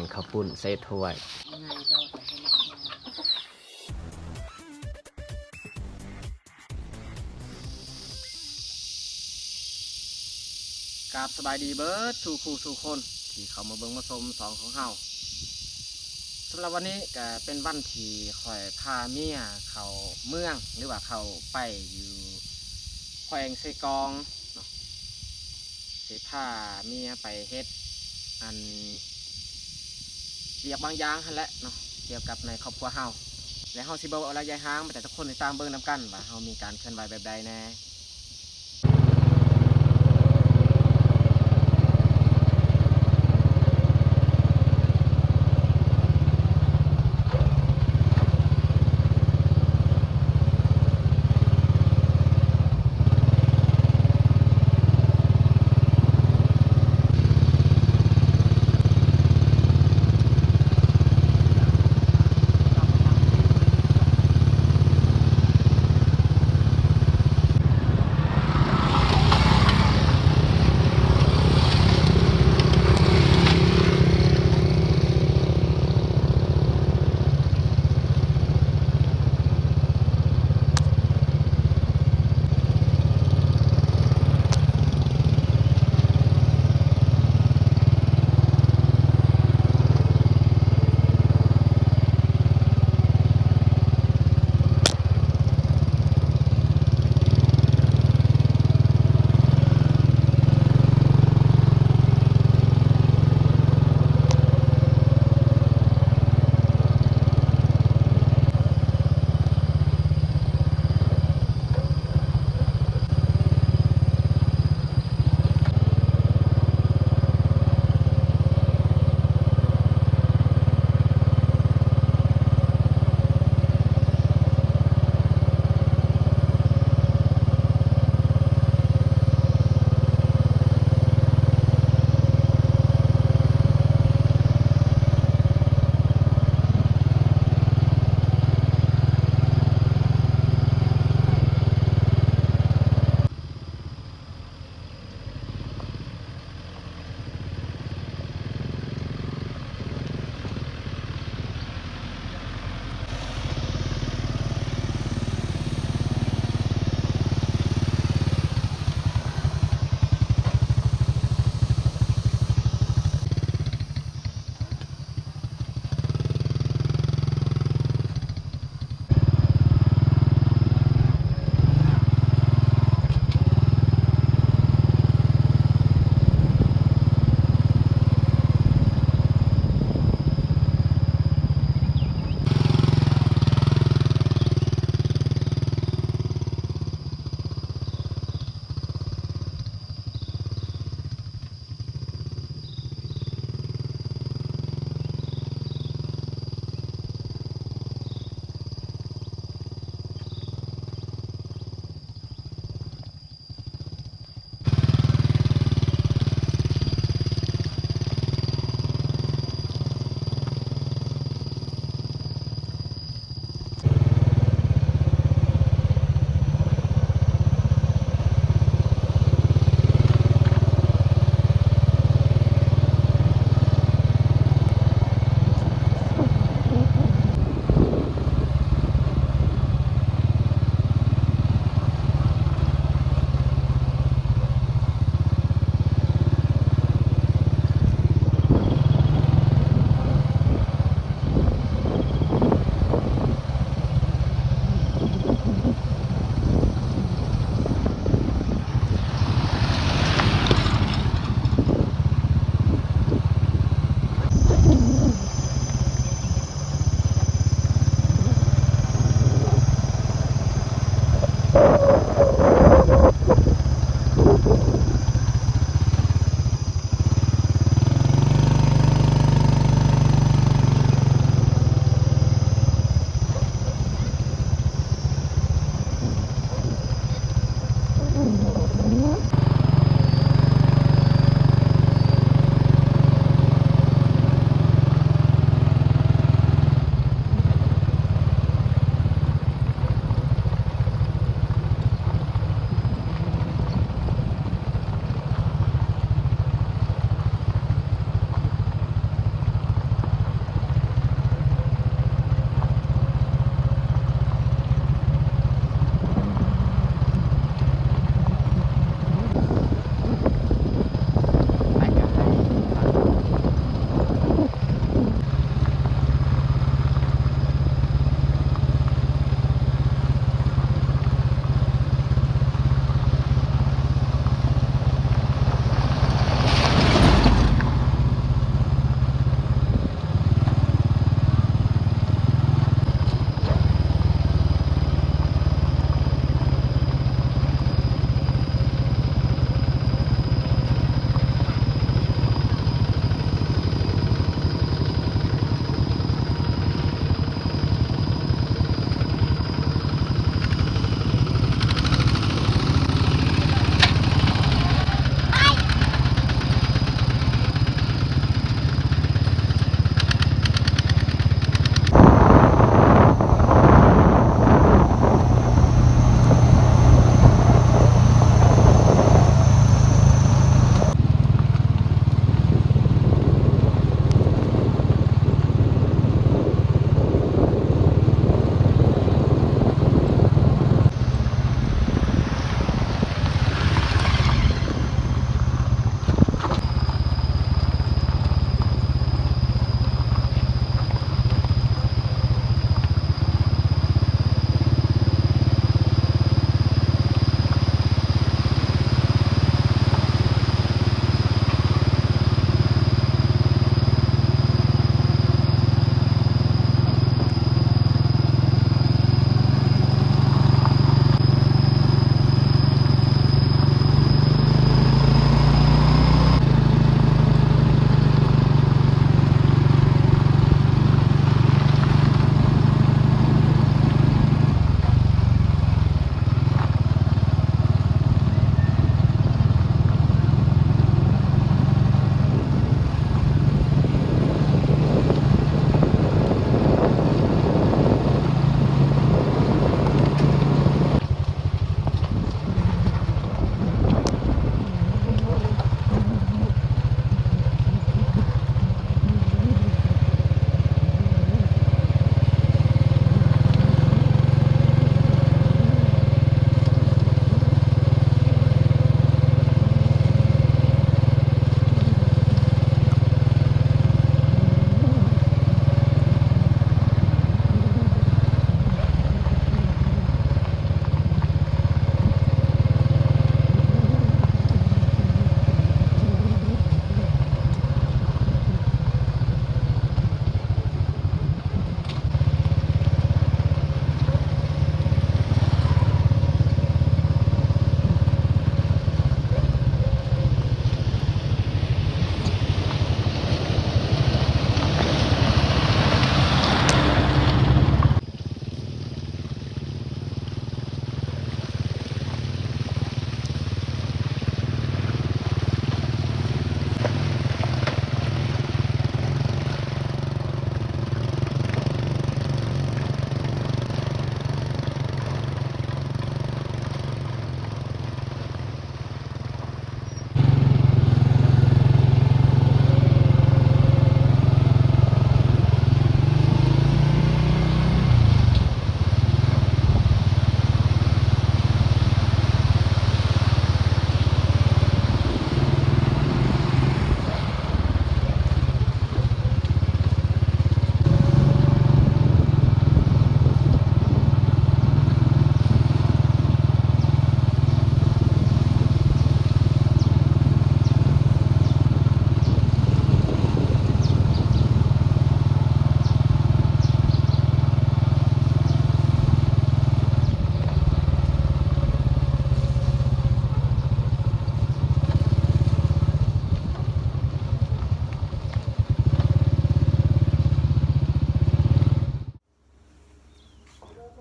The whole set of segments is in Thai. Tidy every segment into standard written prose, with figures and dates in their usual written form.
งข้าวปุ้นใส่ถ้วยกราบสบายดีเบิดสู่คู่สู่คนที่เข้ามาเบิ่งมาชมสองของเฮาสำหรับวันนี้ก็เป็นวันที่ข่อยพาเมียเข้าเมืองหรือว่าเข้าไปอยู่แขวงไสกองเนาะสิพาเมียไปเฮ็ดอันเรียกบางอย่างหั่นแหละเนาะเกี่ยวกับในครอบครัวเฮาและเฮาสิบ่เอาระยะห่างแต่ทุกคนติดตามเบิ่งนํกันว่าเฮามีการเคลื่อนไหวแบบใดแน่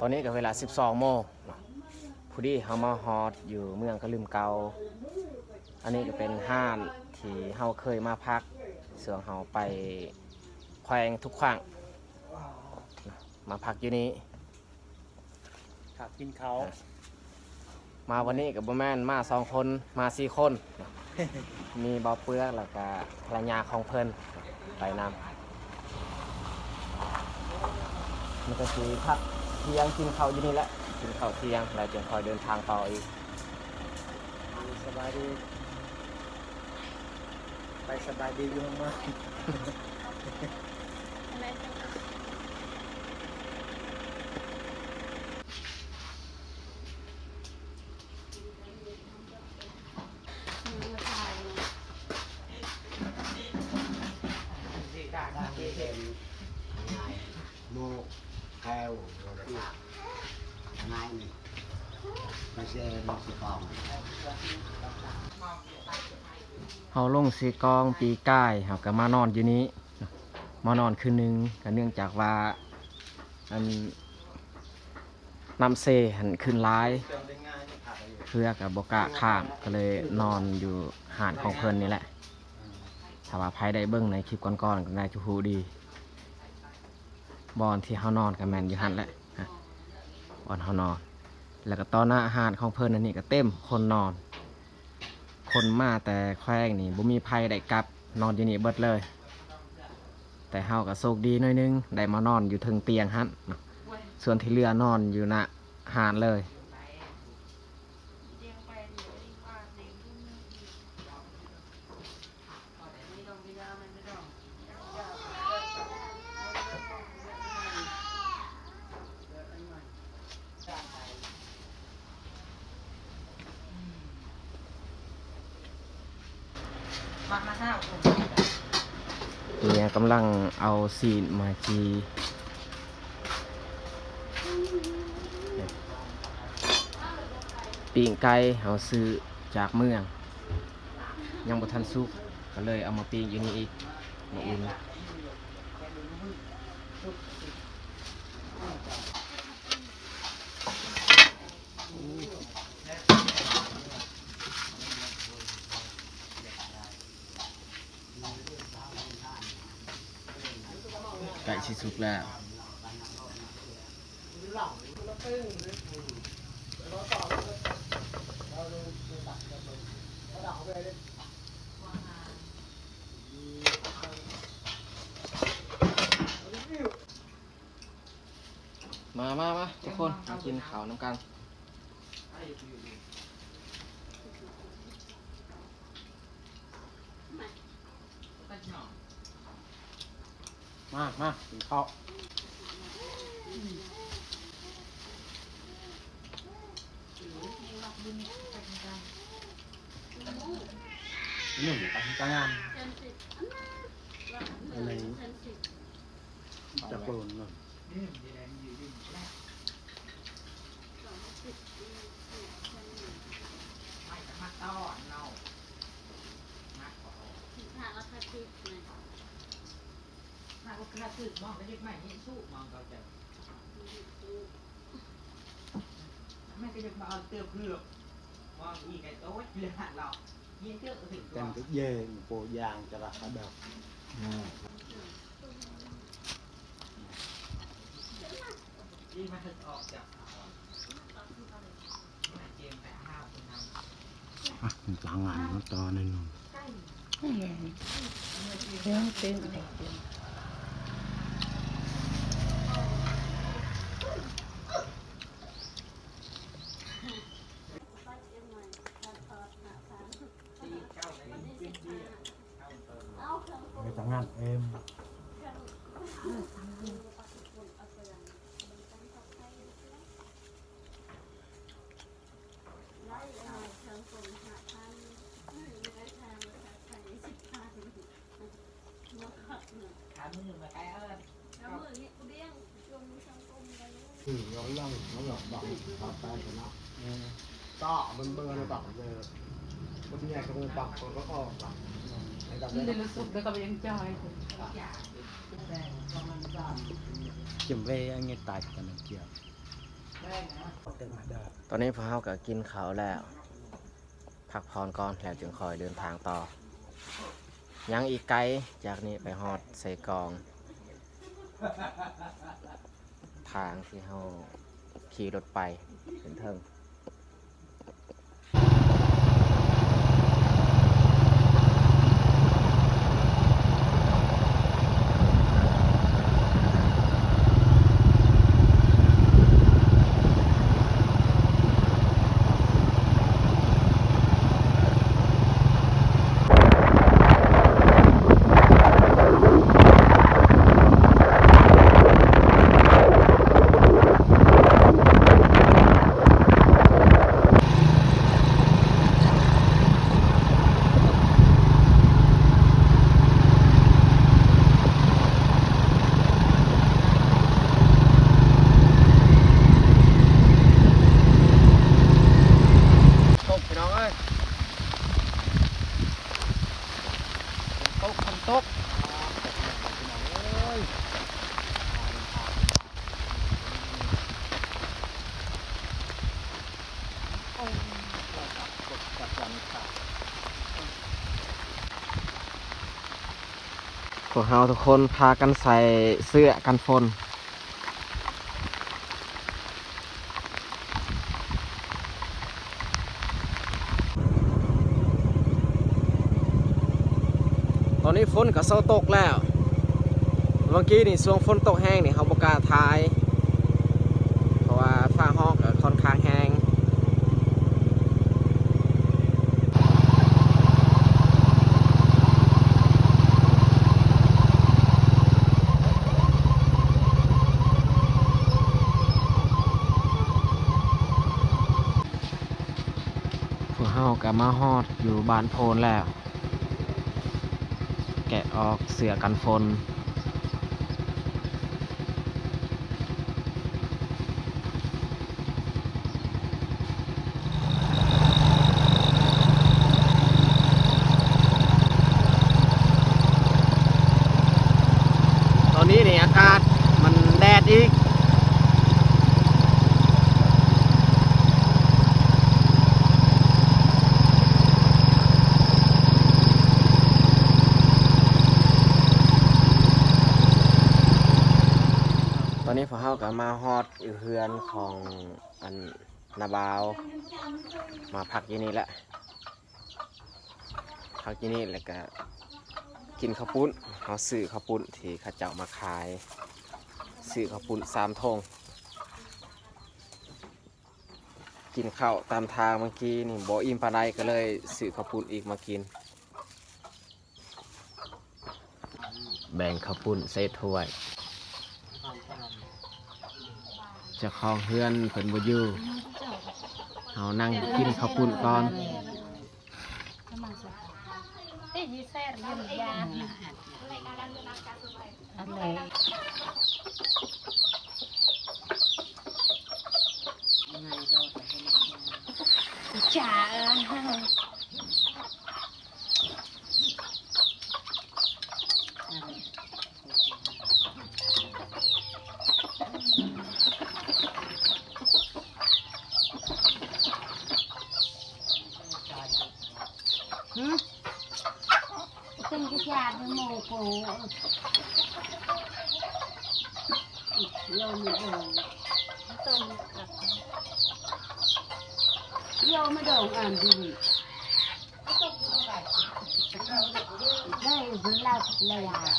อนนี้ก็เวลา 12 โมงพอดีเฮามาฮอดอยู่เมืองกะลืมเกาอันนี้ก็เป็นห้านที่เฮาเคยมาพักเสื่องเฮาไปแขวงทุกขว้างมาพักอยู่นี้ ขับกินเขา มาวันนี้กับบ่แม่นมา2 คนมา4 คน มีบ่าวเปื้อกแล้วก็ภรรยาของเพิ่นไปนำมันก็คือพักเที่ยงกินข้าวอยู่นี่แหละกินข้าวเที่ยงแล้วจึงคอยเดินทางต่ออีก สบายดีไปสบายดีอยู่มาก โมแคลที่ง่ายนี่ไม่ใช่ไม่ใช่กอง เฮาลงสีกองปีก้ายเฮาก็มานอนอยู่นี้มานอนคืนนึงก็เนื่องจากว่าอันน้ำเซหันขึ้นร้ายเพื่อกับบกะข้างก็เลยนอนอยู่หาดของเพิ่นนี่แหละถ้าว่าไผได้เบิ่งในคลิปก่อนๆก็น่าจะฮู้ดีบอนที่เฮานอนก็แม่นอยู่หั่นแหละบอนเฮานอนแล้วก็ตอนหน้าอาหารของเพิ่นอันนี้ก็เต็มคนนอน คนมาแต่แขวงนี่บ่มีภัยได้กลับนอนอยู่นี่เบิดเลย แต่เฮาก็โชคดีหน่อยนึงได้มานอนอยู่ถึงเตียงหั่นส่วนที่เหลือนอนอยู่ณหาดเลยเนี่ยกำลังเอาซีนมาจีปิ้งไก่เอาซื้อจากเมืองยังบ่ทันสุกก็เลยเอามาปิ้งอยู่นี่อีกมาอุ่นไก่สิสุกแล้วมาทุกคนมากินข้าวน้ำกันมากินข้าวหนึ่งไปการงานอะไรจะโกนหน่อยไม่ก็ยังมาเอาเตือเพื่อมองอีกไอ้โต๊ะเรือหันเรายิงเตือถึง กันก็เย่งโปยางจะรักเขาเดิม ยิงมาถึงออกจากเกมแต่ห้าวคุณทำ กลางงานมันต่อหนึ่ง เรื่องเต้น ไปทำงานเอ็ม ถามมือมาไกลเอิญ ย้อนล่องเขาหลอกบอกต่อไปเนาะต่อมันเบอร์เลยต่อเลยคนที่ใหญ่ก็มือปักคนก็ออกปัก นี่ได้รู้สึกแล้วก็ยังจอย จิมเว่อันนี้ตายกันเกี่ยว ตอนนี้พวกเราก็กินข้าวแล้วพักผ่อนก่อนแล้วจึงคอยเดินทางต่อยังอีกไกลจากนี้ไปฮอดใส่กองทางที่เราขี่รถไปถึงเทิงตกพี่น้องเอ้ยตกคนตกพวกเราทุกคนพากันใส่เสื้อกันฝนตอนนี้ฝนก็เศร้าตกแล้วเมื่อกี้นี่ช่วงฝนตกแห้งนี่เขาประกล้าศทายเพราะว่าฟ้าห้องก็ค่อนข้างแห้งพวกเราก็มาฮอดอยู่บ้านโพนแล้ว แกะออกเสื้อกันฝนตอนนี้นี่อากาศมันแดดอีกตอนนี้พวกเราก็มาฮอดอยู่เฮือนของอันนาบาวมาพักที่นี่แหละพักที่นี่แล้วก็กินข้าวปุ้นเขาซื้อข้าวปุ้นที่เขาเจ้ามาขายซื้อข้าวปุ้น3 ธงกินข้าวตามทางเมื่อกี้นี่บ่อิ่มปานใดก็เลยซื้อข้าวปุ้นอีกมากินแบ่งข้าวปุ้นใส่ถ้วยเจะคลองเฮือนเพิ่นบ่อยู่เอานั่งกินข้าวปุ้นก่อน Từng cái nhà với mồ cổ vô mới đồ vô mới đồ ăn gì đây vừa lao lầy à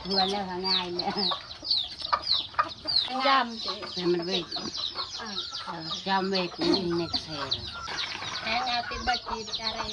vừa lao hàng ngày nữa Jam thì mình về jam về cũng đi nẹt xe Hang out in Bati, Kare.